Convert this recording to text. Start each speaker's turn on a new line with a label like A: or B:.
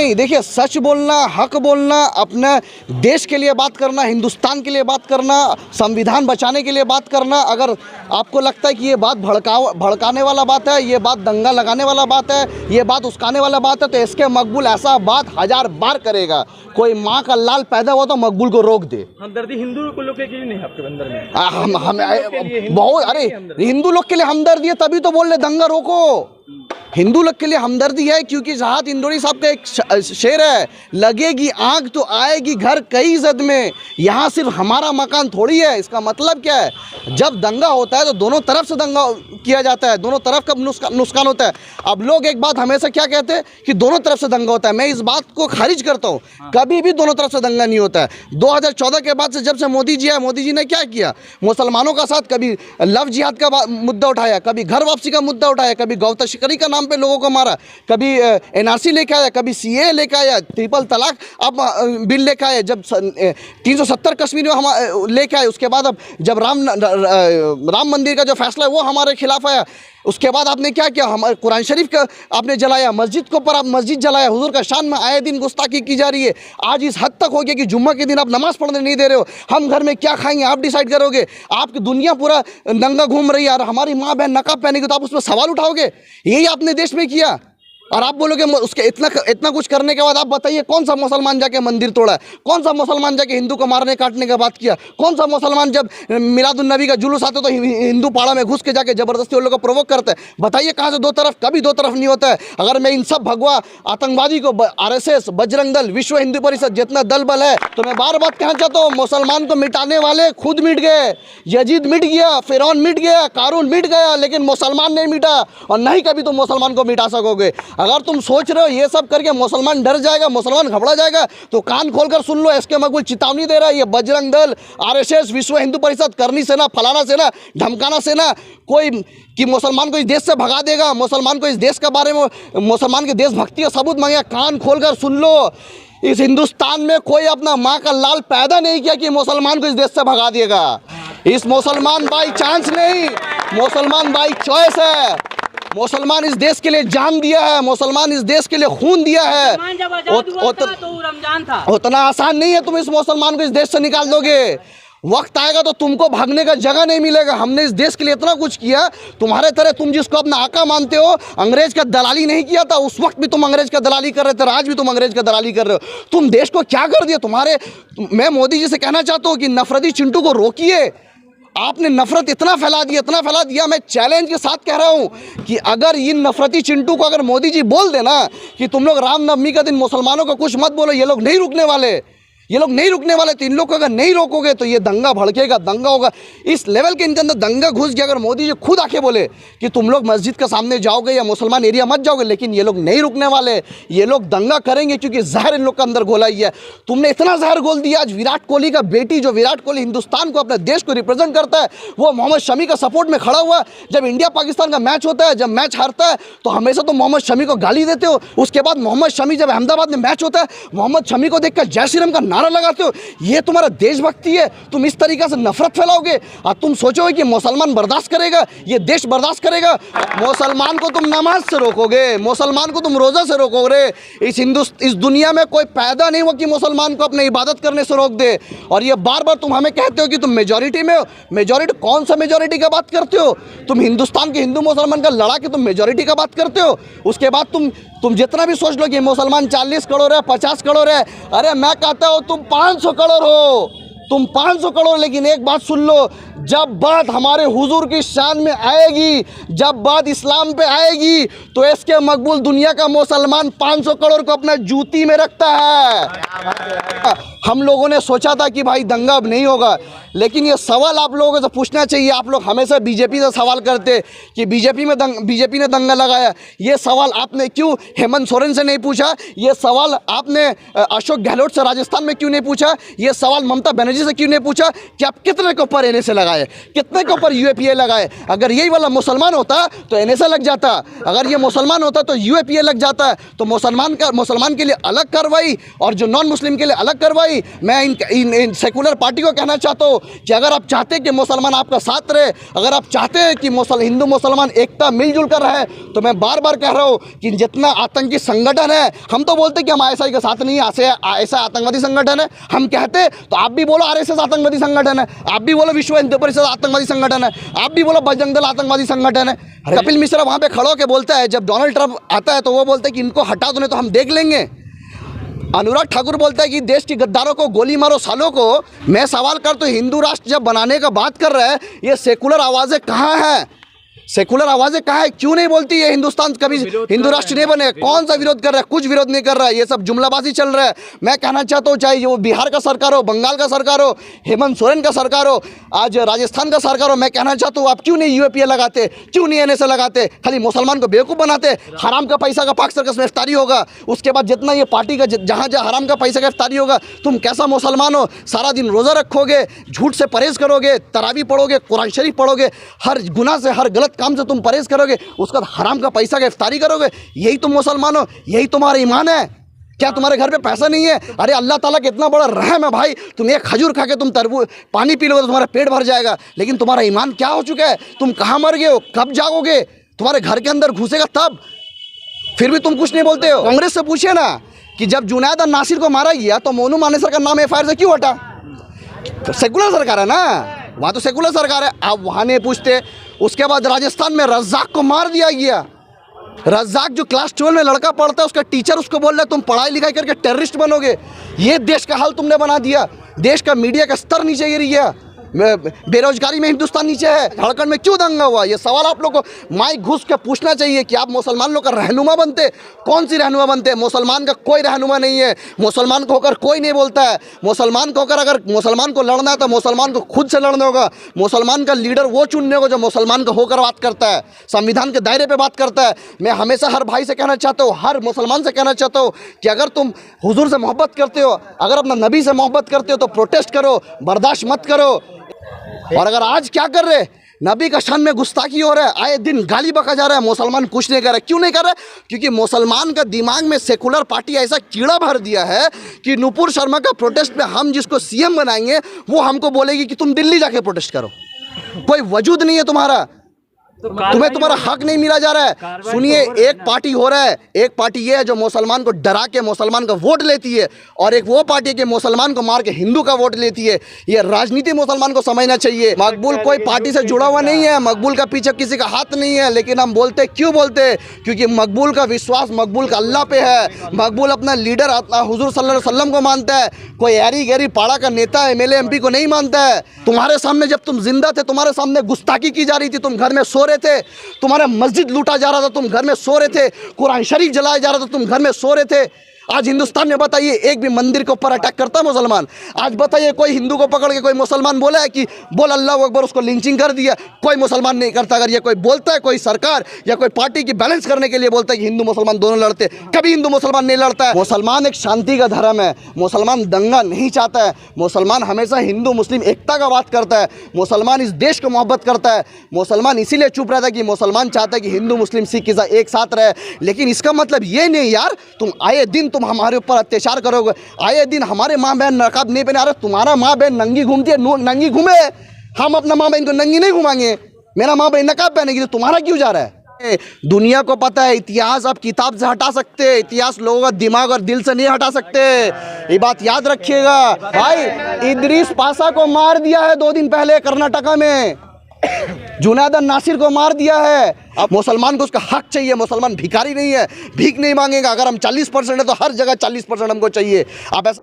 A: नहीं, देखिए सच बोलना, हक बोलना, अपने देश के लिए बात करना, हिंदुस्तान के लिए बात करना, संविधान बचाने के लिए बात करना, अगर आपको लगता है कि ये बात भड़काने वाला बात है, ये बात दंगा लगाने वाला बात है, ये बात उस्काने वाला बात है, तो इसके मकबूल ऐसा बात 1000 बार करेगा। कोई माँ का लाल पैदा हुआ तो मकबूल को रोक दे।
B: हमदर्दी हिंदू लोग के लिए नहीं है आपके अंदर में?
A: हम बहुत, अरे हिंदू लोग के लिए हमदर्दी है तभी तो बोल रहे दंगा रोको। हिंदू लोग के लिए हमदर्दी है क्योंकि जहाद इंदौरी साहब का एक शेर है, लगेगी आग तो आएगी घर कई जद में, यहाँ सिर्फ हमारा मकान थोड़ी है। इसका मतलब क्या है, जब दंगा होता है तो दोनों तरफ से दंगा किया जाता है, दोनों तरफ का नुकसान होता है। अब लोग एक बात हमेशा क्या कहते हैं कि दोनों तरफ से दंगा होता है, मैं इस बात को खारिज करता हूँ। कभी भी दोनों तरफ से दंगा नहीं होता है। 2014 के बाद से जब से मोदी जी आए, मोदी जी ने क्या किया, मुसलमानों का साथ, कभी लव जिहाद का मुद्दा उठाया, कभी घर वापसी का मुद्दा उठाया, कभी गौ तस्करी का नाम पे लोगों को मारा, कभी एनआरसी लेके आया, कभी सीए लेके आया, ट्रिपल तलाक अब बिल लेके आया, जब 370 कश्मीर में हम लेके आए, उसके बाद अब जब राम मंदिर का जो फैसला है वो हमारे खिलाफ आया, उसके बाद आपने क्या किया, हमारे कुरान शरीफ का आपने जलाया, मस्जिद के ऊपर आप मस्जिद जलाया, हुजूर का शान में आए दिन गुस्ताखी की जा रही है। आज इस हद तक हो गया कि जुम्मा के दिन आप नमाज पढ़ने नहीं दे रहे हो, हम घर में क्या खाएंगे आप डिसाइड करोगे। आपकी दुनिया पूरा नंगा घूम रही है और हमारी माँ बहन नकाब पहनेगी तो आप उस पर सवाल उठाओगे। यही आपने देश में किया और आप बोलोगे उसके इतना कुछ करने के बाद आप बताइए कौन सा मुसलमान जाके मंदिर तोड़ा है, कौन सा मुसलमान जाके हिंदू को मारने काटने का बात किया, कौन सा मुसलमान जब मिलादुन नबी का जुलूस आता तो हिंदू पाड़ा में घुस के जाके जबरदस्ती उन लोगों को प्रोवोक करता है। बताइए कहाँ से दो तरफ, कभी दो तरफ नहीं होता है। अगर मैं इन सब भगवा आतंकवादी को RSS, बजरंग दल, विश्व हिंदू परिषद जितना दल बल है, तो मैं बार बात कहना चाहता हूँ, मुसलमान को मिटाने वाले खुद मिट गए। यजीद मिट गया, फिरौन मिट गया, कारून मिट गया, लेकिन मुसलमान नहीं मिटा और नहीं कभी तुम मुसलमान को मिटा सकोगे। अगर तुम सोच रहे हो ये सब करके मुसलमान डर जाएगा, मुसलमान घबरा जाएगा, तो कान खोलकर सुन लो, इसके मकबूल चेतावनी दे रहा है। ये बजरंग दल, RSS, विश्व हिंदू परिषद, करनी सेना, फलाना सेना, धमकाना सेना, कोई कि मुसलमान को इस देश से भगा देगा, मुसलमान को इस देश के बारे में, मुसलमान के देशभक्ति का सबूत मांगे, कान खोलकर सुन लो। इस हिंदुस्तान में कोई अपना माँ का लाल पैदा नहीं किया कि मुसलमान को इस देश से भगा देगा। इस मुसलमान बाई चांस नहीं, मुसलमान बाई चॉइस है। मुसलमान इस देश के लिए जान दिया है, मुसलमान इस देश के लिए खून दिया है। उतना आसान नहीं है तुम इस मुसलमान को इस देश से निकाल दोगे। वक्त आएगा तो तुमको भागने का जगह नहीं मिलेगा। हमने इस देश के लिए इतना कुछ किया, तुम्हारे तरह तुम जिसको अपना आका मानते हो, अंग्रेज का दलाली नहीं किया था। उस वक्त भी तुम अंग्रेज का दलाली कर रहे थे, आज भी तुम अंग्रेज का दलाली कर रहे हो। तुम देश को क्या कर दिया तुम्हारे। मैं मोदी जी से कहना चाहता हूँ कि नफरती चिंटू को रोकिए। आपने नफरत इतना फैला दिया। मैं चैलेंज के साथ कह रहा हूं कि अगर इन नफरती चिंटू को अगर मोदी जी बोल देना कि तुम लोग रामनवमी का दिन मुसलमानों को कुछ मत बोलो, ये लोग नहीं रुकने वाले, ये लोग नहीं रुकने वाले। तो इन लोग को अगर नहीं रोकोगे तो ये दंगा भड़केगा, दंगा होगा। इस लेवल के इनके अंदर दंगा घुस गया। अगर मोदी जी खुद आके बोले कि तुम लोग मस्जिद के सामने जाओगे या मुसलमान एरिया मत जाओगे, लेकिन ये लोग नहीं रुकने वाले, ये लोग दंगा करेंगे क्योंकि जहर इन लोग का अंदर घोला ही है। तुमने इतना जहर घोल दिया। आज विराट कोहली का बेटी, जो विराट कोहली हिंदुस्तान को, अपने देश को रिप्रेजेंट करता है, वो मोहम्मद शमी का सपोर्ट में खड़ा हुआ। जब इंडिया पाकिस्तान का मैच होता है, जब मैच हारता है तो हमेशा तो मोहम्मद शमी को गाली देते हो। उसके बाद मोहम्मद शमी जब अहमदाबाद में मैच होता है, मोहम्मद शमी को देखकर जय श्री राम का नारा लगाते हो। ये तुम्हारा देशभक्ति है। तुम इस तरीके से नफरत फैलाओगे और तुम सोचोगे कि मुसलमान बर्दाश्त करेगा, ये देश बर्दाश्त करेगा। मुसलमान को तुम नमाज से रोकोगे, मुसलमान को तुम रोजा से रोकोगे। इस दुनिया में कोई पैदा नहीं हुआ कि मुसलमान को अपने इबादत करने से रोक दे। और ये बार बार तुम हमें कहते हो कि तुम मेजॉरिटी में हो। मेजॉरिटी कौन सा मेजॉरिटी का बात करते हो तुम? हिंदुस्तान के हिंदू मुसलमान का लड़ा के तुम मेजॉरिटी का बात करते हो। उसके बाद तुम जितना भी सोच लो कि मुसलमान 40 करोड़ है, 50 करोड़ है, अरे मैं कहता हूँ तुम 500 करोड़ हो, तुम 500 करोड़। लेकिन एक बात सुन लो, जब बात हमारे हुजूर की शान में आएगी, जब बात इस्लाम पे आएगी, तो इसके मकबूल दुनिया का मुसलमान 500 करोड़ को अपना जूती में रखता है। हम लोगों ने सोचा था कि भाई दंगा अब नहीं होगा, लेकिन ये सवाल आप लोगों से पूछना चाहिए। आप लोग हमेशा बीजेपी से सवाल करते कि बीजेपी ने दंगा लगाया। ये सवाल आपने क्यों हेमंत सोरेन से नहीं पूछा? ये सवाल आपने अशोक गहलोत से राजस्थान में क्यों नहीं पूछा? ये सवाल ममता बनर्जी जी से क्यों नहीं पूछा कि आप कितने के ऊपर एनएसए लगाए, कितने के ऊपर यूएपीए लगाए? अगर यही वाला मुसलमान होता तो एनएसए लग जाता, अगर ये मुसलमान होता तो यूएपीए लग जाता है। तो मुसलमान के लिए अलग कार्रवाई और जो नॉन मुस्लिम के लिए अलग कार्रवाई। मैं इन सेकुलर पार्टी को कहना चाहता हूँ कि अगर आप चाहते हैं कि मुसलमान आपका साथ रहे, अगर आप चाहते हैं कि हिंदू मुसलमान एकता मिलजुल कर रहे, तो मैं बार बार कह रहा हूँ कि जितना आतंकी संगठन है, हम तो बोलते कि हम आईएसआई के साथ नहीं, ऐसा आतंकवादी संगठन है हम कहते, तो आप भी बोलो आरएसएस आतंकवादी संगठन है, आप भी बोलो विश्व हिंदू परिषद आतंकवादी संगठन है, आप भी बोलो बजरंग दल आतंकवादी संगठन है। कपिल मिश्रा वहाँ पे खड़ो के बोलता है, जब डोनाल्ड ट्रंप आता है तो वो बोलते हैं कि इनको हटा दो नहीं तो हम देख लेंगे। अनुराग ठाकुर बोलता है कि देश के गद्दारों को गोली मारो सालों को। मैं सवाल करता हूं, हिंदू राष्ट्र जब बनाने का बात कर रहे हैं, ये सेकुलर आवाज़ें कहाँ हैं? सेकुलर आवाज़ें कहाँ है? क्यों नहीं बोलती है हिंदुस्तान कभी हिंदू राष्ट्र नहीं बने? कौन सा विरोध कर रहा है? कुछ विरोध नहीं कर रहा है, ये सब जुमलाबाजी चल रहा है। मैं कहना चाहता हूँ, चाहे वो बिहार का सरकार हो, बंगाल का सरकार हो, हेमंत सोरेन का सरकार हो, आज राजस्थान का सरकार हो, मैं कहना चाहता हूँ आप क्यों नहीं यूएपीए लगाते, क्यों नहीं एनएसए लगाते? खाली मुसलमान को बेवकूफ़ बनाते। हराम का पैसा का पाक सर्कस में इफ्तारी होगा, उसके बाद जितना ये पार्टी का जहाँ जहाँ हराम का पैसा का इफ्तारी होगा, तुम कैसा मुसलमान हो? सारा दिन रोज़ा रखोगे, झूठ से परहेज़ करोगे, तरावी पढ़ोगे, कुरान शरीफ पढ़ोगे, हर गुनाह से हर गलत काम से तुम परहेज़ करोगे, उसका हराम का पैसा का इफ्तारी करोगे। यही तुम मुसलमान हो, यही तुम्हारा ईमान है? क्या तुम्हारे घर पे पैसा नहीं है? अरे अल्लाह ताला का इतना बड़ा रहम है भाई, तुम एक खजूर खा के तुम तरबूज पानी पी लोगे तो तुम्हारा पेट भर जाएगा, लेकिन तुम्हारा ईमान क्या हो चुका है? तुम कहाँ मर गए हो? कब जागोगे? तुम्हारे घर के अंदर घुसेगा तब, फिर भी तुम कुछ नहीं बोलते हो। कांग्रेस से पूछिए ना कि जब जुनैद और नासिर को मारा गया तो मोनू मानेसर का नाम एफआईआर से क्यों हटा? तो सेकुलर सरकार है ना, वहाँ तो सेकुलर सरकार है, आप वहाँ नहीं पूछते। उसके बाद राजस्थान में रज्जाक को मार दिया गया। रज्जाक जो क्लास 12 में लड़का पढ़ता है, उसका टीचर उसको बोल रहा है तुम पढ़ाई लिखाई करके टेररिस्ट बनोगे। ये देश का हाल तुमने बना दिया। देश का मीडिया का स्तर नीचे गिर गया, बेरोजगारी में हिंदुस्तान नीचे है। झारखंड में क्यों दंगा हुआ? ये सवाल आप लोग को माइक घुस के पूछना चाहिए कि आप मुसलमान लोग का रहनुमा बनते। कौन सी रहनुमा बनते? मुसलमान का कोई रहनुमा नहीं है। मुसलमान को होकर कोई नहीं बोलता है। मुसलमान को होकर अगर मुसलमान को लड़ना है तो मुसलमान को खुद से लड़ना होगा। मुसलमान का लीडर वो चुनने होगा जो मुसलमान का होकर बात करता है, संविधान के दायरे पर बात करता है। मैं हमेशा हर भाई से कहना चाहता हूँ, हर मुसलमान से कहना चाहता हूँ कि अगर तुम हुजूर से मोहब्बत करते हो, अगर अपना नबी से मोहब्बत करते हो तो प्रोटेस्ट करो, बर्दाश्त मत करो। और अगर आज क्या कर रहे, नबी का शान में गुस्ताखी हो रहा है, आए दिन गाली बका जा रहा है, मुसलमान कुछ नहीं कर रहा। क्यों नहीं कर रहा? क्योंकि मुसलमान का दिमाग में सेकुलर पार्टी ऐसा कीड़ा भर दिया है कि नुपुर शर्मा का प्रोटेस्ट में हम जिसको सीएम बनाएंगे वो हमको बोलेगी कि तुम दिल्ली जाके प्रोटेस्ट करो। कोई वजूद नहीं है तुम्हारा, तुम्हें तुम्हारा हक नहीं मिला जा रहा है। सुनिए, एक पार्टी हो रहा है, एक पार्टी ये है जो मुसलमान को डरा के मुसलमान का वोट लेती है, और एक वो पार्टी है कि मुसलमान को मार के हिंदू का वोट लेती है। ये राजनीति मुसलमान को समझना चाहिए। मकबूल कोई पार्टी से जुड़ा हुआ नहीं है, मकबूल का पीछे किसी का हाथ नहीं है, लेकिन हम बोलते क्यों बोलते? क्योंकि मकबूल का विश्वास मकबूल का अल्लाह पे है। मकबूल अपना लीडर हुजूर सल्लल्लाहु अलैहि वसल्लम को मानता है, कोई ऐरी गैरी पाड़ा का नेता एमएलए एमपी को नहीं मानता है। तुम्हारे सामने जब तुम जिंदा थे, तुम्हारे सामने गुस्ताखी की जा रही थी, तुम घर में सो थे, तुम्हारा मस्जिद लूटा जा रहा था, तुम घर में सो रहे थे, कुरान शरीफ जलाया जा रहा था, तुम घर में सो रहे थे। आज हिंदुस्तान में बताइए एक भी मंदिर के ऊपर अटैक करता है मुसलमान? आज बताइए कोई हिंदू को पकड़ के कोई मुसलमान बोला है कि बोल अल्लाह अकबर, उसको लिंचिंग कर दिया? कोई मुसलमान नहीं करता। अगर ये कोई बोलता है, कोई सरकार या कोई पार्टी की बैलेंस करने के लिए बोलता है कि हिंदू मुसलमान दोनों लड़ते, कभी हिंदू मुसलमान नहीं लड़ता है। मुसलमान एक शांति का धर्म है, मुसलमान दंगा नहीं चाहता है। मुसलमान हमेशा हिंदू मुस्लिम एकता का बात करता है। मुसलमान इस देश को मोहब्बत करता है। मुसलमान इसीलिए चुप रहता है कि मुसलमान चाहता है कि हिंदू मुस्लिम सिख ईसाई एक साथ रहे। लेकिन इसका मतलब ये नहीं यार, तुम आए दिन तुम हमारे ऊपर अत्याचार करोगे, आए दिन हमारे माँ बहन नकाब नहीं पहने। अरे तुम्हारा माँ बहन नंगी घूमती है, नंगी घूमे, हम अपना माँ बहन को नंगी नहीं घुमाएंगे। मेरा माँ बहन नकाब पहनेगी तो तुम्हारा क्यों जा रहा है? दुनिया को पता है इतिहास आप किताब से हटा सकते, इतिहास लोगों का दिमाग और दिल से नहीं हटा सकते। ये बात याद रखिएगा भाई। इदरीस पाशा को मार दिया है 2 दिन पहले कर्नाटका में, जुनैद नासिर को मार दिया है। अब मुसलमान को उसका हक चाहिए। मुसलमान भिखारी नहीं है, भीख नहीं मांगेगा। अगर हम 40% है तो हर जगह 40% हमको चाहिए। आप ऐसा